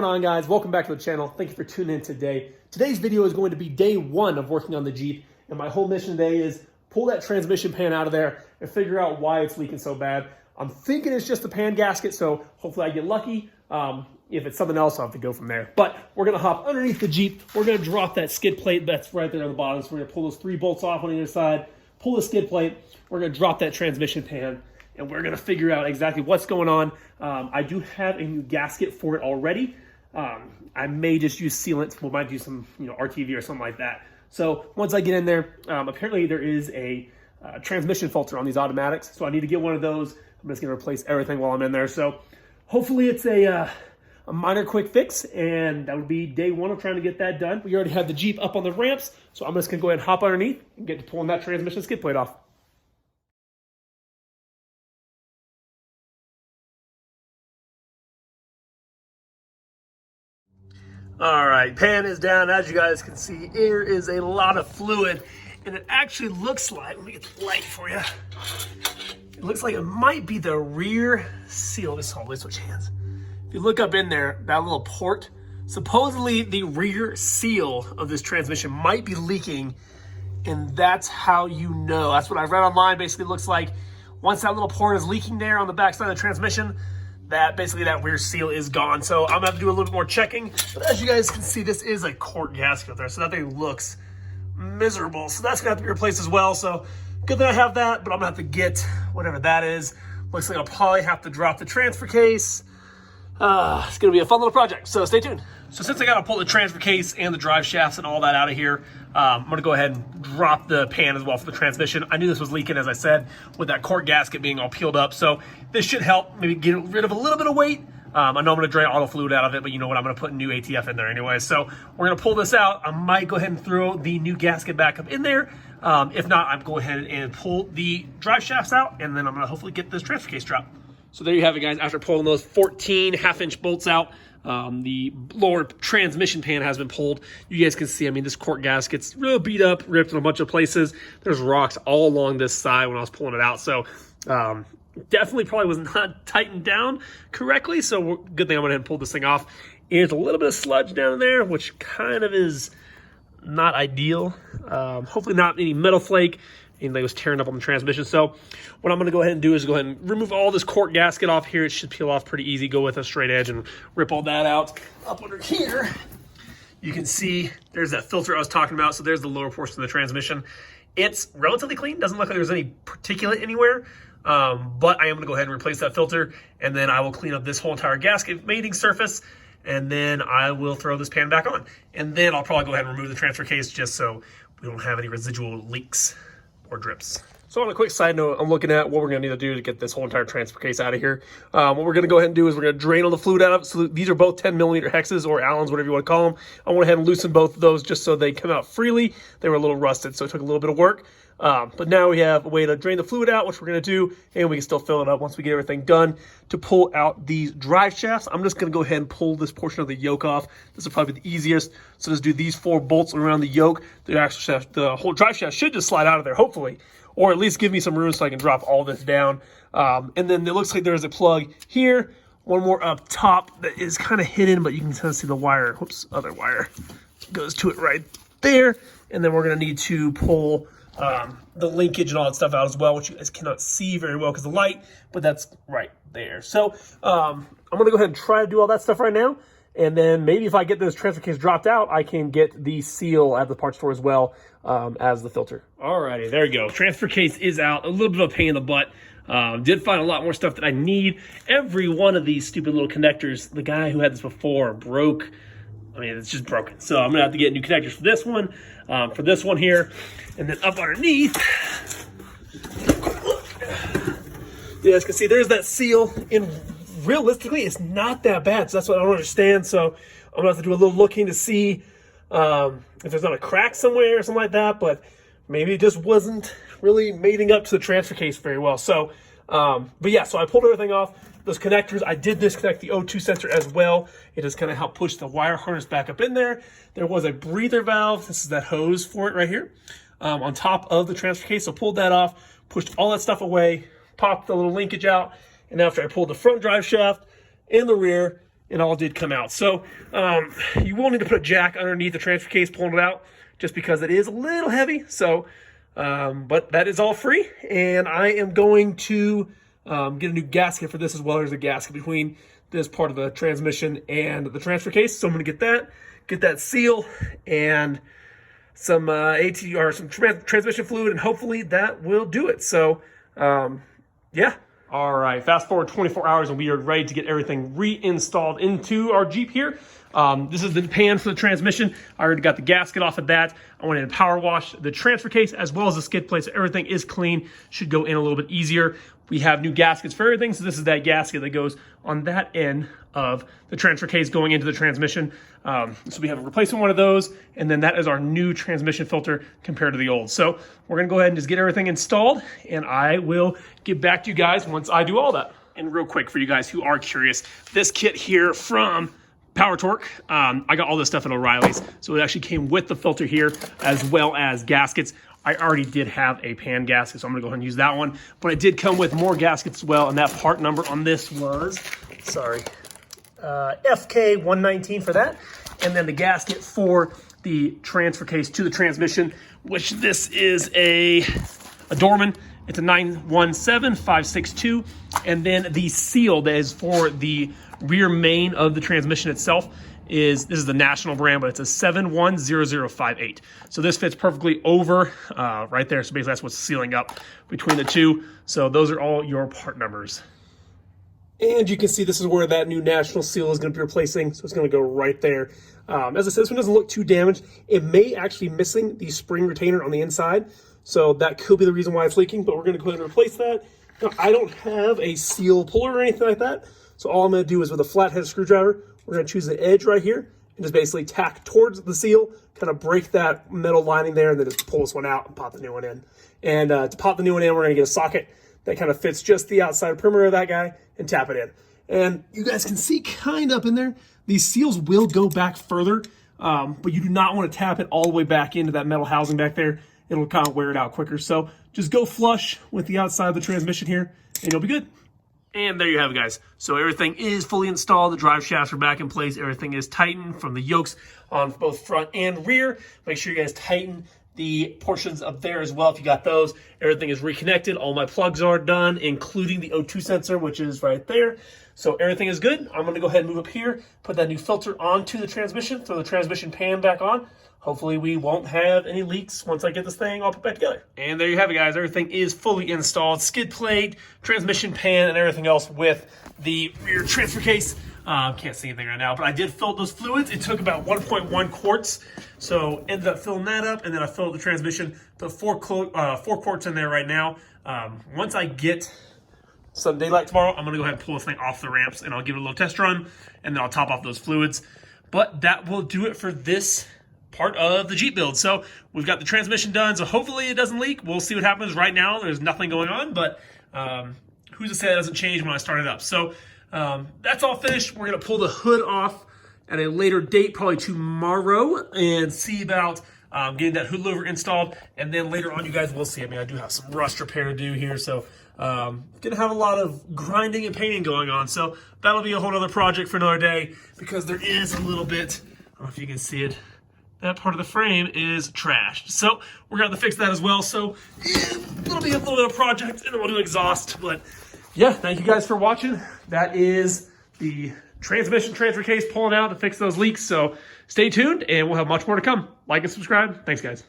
going on, guys? Welcome back to the channel. Thank you for tuning in today. Today's video is going to be day one of working on the Jeep, and my whole mission today is pull that transmission pan out of there and figure out why it's leaking so bad. I'm thinking it's just the pan gasket, so hopefully I get lucky. If it's something else, I'll have to go from there. But we're gonna hop underneath the Jeep. We're gonna drop that skid plate that's right there on the bottom. So we're gonna pull those 3 bolts off on either side, pull the skid plate. We're gonna drop that transmission pan, and we're gonna figure out exactly what's going on. I do have a new gasket for it already. I may just use sealant. We might do some, RTV or something like that. So once I get in there, apparently there is a transmission filter on these automatics. So I need to get one of those. I'm just gonna replace everything while I'm in there. So hopefully it's a minor quick fix, and that would be day one of trying to get that done. We already have the Jeep up on the ramps, so I'm just gonna go ahead and hop underneath and get to pulling that transmission skid plate off. All right, pan is down. As you guys can see, there is a lot of fluid, and it actually looks like, let me get the light for you. It looks like it might be the rear seal. Let's switch hands. If you look up in there, that little port, supposedly the rear seal of this transmission might be leaking, and that's how you know. That's what I read online. Basically, it looks like once that little port is leaking there on the backside of the transmission, that rear seal is gone. So I'm gonna have to do a little bit more checking. But as you guys can see, this is a quart gasket there, so that thing looks miserable. So that's gonna have to be replaced as well. So good thing I have that, but I'm gonna have to get whatever that is. Looks like I'll probably have to drop the transfer case. It's gonna be a fun little project, so stay tuned. So since I gotta pull the transfer case and the drive shafts and all that out of here, I'm gonna go ahead and drop the pan as well for the transmission. I knew this was leaking, as I said, with that quart gasket being all peeled up. So this should help maybe get rid of a little bit of weight. I know I'm gonna drain all the fluid out of it, but you know what? I'm gonna put new ATF in there anyway. So we're gonna pull this out. I might go ahead and throw the new gasket back up in there. If not, I'm going to go ahead and pull the drive shafts out, and then I'm gonna hopefully get this transfer case dropped. So there you have it, guys. After pulling those 14 half-inch bolts out, the lower transmission pan has been pulled. You guys can see, I mean, this quart gasket's real beat up, ripped in a bunch of places. There's rocks all along this side when I was pulling it out. So definitely probably was not tightened down correctly. So good thing I went ahead and pulled this thing off. There's a little bit of sludge down there, which kind of is not ideal. Hopefully not any metal flake. And they was tearing up on the transmission. So what I'm gonna go ahead and do is go ahead and remove all this quart gasket off here. It should peel off pretty easy. Go with a straight edge and rip all that out. Up under here, you can see there's that filter I was talking about. So there's the lower portion of the transmission. It's relatively clean. Doesn't look like there's any particulate anywhere. But I am gonna go ahead and replace that filter, and then I will clean up this whole entire gasket mating surface, and then I will throw this pan back on. And then I'll probably go ahead and remove the transfer case just so we don't have any residual leaks or drips. So on a quick side note, I'm looking at what we're gonna need to do to get this whole entire transfer case out of here. What we're gonna go ahead and do is we're gonna drain all the fluid out of it. So these are both 10mm hexes or Allens, whatever you wanna call them. I went ahead and loosen both of those just so they come out freely. They were a little rusted, so it took a little bit of work. But now we have a way to drain the fluid out, which we're gonna do, and we can still fill it up once we get everything done. To pull out these drive shafts, I'm just gonna go ahead and pull this portion of the yoke off. This will probably be the easiest. So just do these 4 bolts around the yoke. The whole drive shaft should just slide out of there, hopefully, or at least give me some room so I can drop all this down. And then it looks like there's a plug here, one more up top that is kind of hidden, but you can kind of see the wire. Whoops, other wire goes to it right there. And then we're gonna need to pull the linkage and all that stuff out as well, which you guys cannot see very well because of the light, but that's right there. So I'm gonna go ahead and try to do all that stuff right now. And then maybe if I get this transfer case dropped out, I can get the seal at the parts store as well as the filter. Alrighty, there you go. Transfer case is out. A little bit of a pain in the butt. Did find a lot more stuff that I need. Every one of these stupid little connectors, the guy who had this before broke. I mean, it's just broken. So I'm gonna have to get new connectors for this one here. And then up underneath, you guys can see there's that seal. And realistically, it's not that bad. So that's what I don't understand. So I'm gonna have to do a little looking to see if there's not a crack somewhere or something like that. But maybe it just wasn't really mating up to the transfer case very well. So, but yeah, so I pulled everything off. Those connectors, I did disconnect the O2 sensor as well. It just kind of helped push the wire harness back up in there. There was a breather valve. This is that hose for it right here on top of the transfer case. So pulled that off, pushed all that stuff away, popped the little linkage out. And after I pulled the front drive shaft and the rear, it all did come out. So you will need to put a jack underneath the transfer case pulling it out, just because it is a little heavy. So, but that is all free. And I am going to get a new gasket for this as well. There's a gasket between this part of the transmission and the transfer case. So I'm going to get that seal and some transmission fluid, and hopefully that will do it. So, yeah. All right, fast forward 24 hours and we are ready to get everything reinstalled into our Jeep here. This is the pan for the transmission. I already got the gasket off of that. I went in and power washed the transfer case as well as the skid plate, so everything is clean. Should go in a little bit easier. We have new gaskets for everything, so this is that gasket that goes on that end of the transfer case going into the transmission. So we have a replacement one of those, and then that is our new transmission filter compared to the old. So we're gonna go ahead and just get everything installed, and I will get back to you guys once I do all that. And real quick, for you guys who are curious, this kit here from Power Torque, I got all this stuff at O'Reilly's, so it actually came with the filter here as well as gaskets. I already did have a pan gasket, so I'm gonna go ahead and use that one, but it did come with more gaskets as well, and that part number on this was, FK119 for that, and then the gasket for the transfer case to the transmission, which this is a Dorman. It's a 917562, and then the seal that is for the rear main of the transmission itself this is the national brand, but it's a 710058. So this fits perfectly over right there. So basically that's what's sealing up between the two. So those are all your part numbers. And you can see this is where that new national seal is going to be replacing. So it's going to go right there. As I said, this one doesn't look too damaged. It may actually be missing the spring retainer on the inside. So that could be the reason why it's leaking, but we're going to go ahead and replace that. Now, I don't have a seal puller or anything like that. So all I'm going to do is with a flathead screwdriver, we're going to choose the edge right here and just basically tack towards the seal, kind of break that metal lining there, and then just pull this one out and pop the new one in. And to pop the new one in, we're going to get a socket that kind of fits just the outside perimeter of that guy and tap it in. And you guys can see kind of up in there, these seals will go back further, but you do not want to tap it all the way back into that metal housing back there. It'll kind of wear it out quicker. So just go flush with the outside of the transmission here and you'll be good. And there you have it, guys. So everything is fully installed. The drive shafts are back in place. Everything is tightened from the yokes on both front and rear. Make sure you guys tighten the portions up there as well if you got those. Everything is reconnected. All my plugs are done, including the O2 sensor, which is right there. So everything is good. I'm going to go ahead and move up here, put that new filter onto the transmission, throw the transmission pan back on. Hopefully we won't have any leaks once I get this thing all put back together. And there you have it, guys. Everything is fully installed. Skid plate, transmission pan, and everything else with the rear transfer case. Can't see anything right now, but I did fill those fluids. It took about 1.1 quarts. So ended up filling that up, and then I filled the transmission, put 4 quarts in there right now. Once I get some daylight tomorrow, I'm gonna go ahead and pull this thing off the ramps, and I'll give it a little test run, and then I'll top off those fluids. But that will do it for this part of the Jeep build. So we've got the transmission done, so hopefully it doesn't leak. We'll see what happens. Right now there's nothing going on, but who's to say that doesn't change when I start it up. So that's all finished. We're gonna pull the hood off at a later date, probably tomorrow, and see about getting that hood louver installed. And then later on, you guys will see. I mean, I do have some rust repair to do here, so gonna have a lot of grinding and painting going on. So that'll be a whole other project for another day, because there is a little bit, I don't know if you can see it, that part of the frame is trashed. So we're gonna have to fix that as well. So it'll be a little bit of project, and then we'll do exhaust. But yeah, thank you guys for watching. That is the transmission transfer case pulling out to fix those leaks. So stay tuned, and we'll have much more to come. Like and subscribe. Thanks, guys.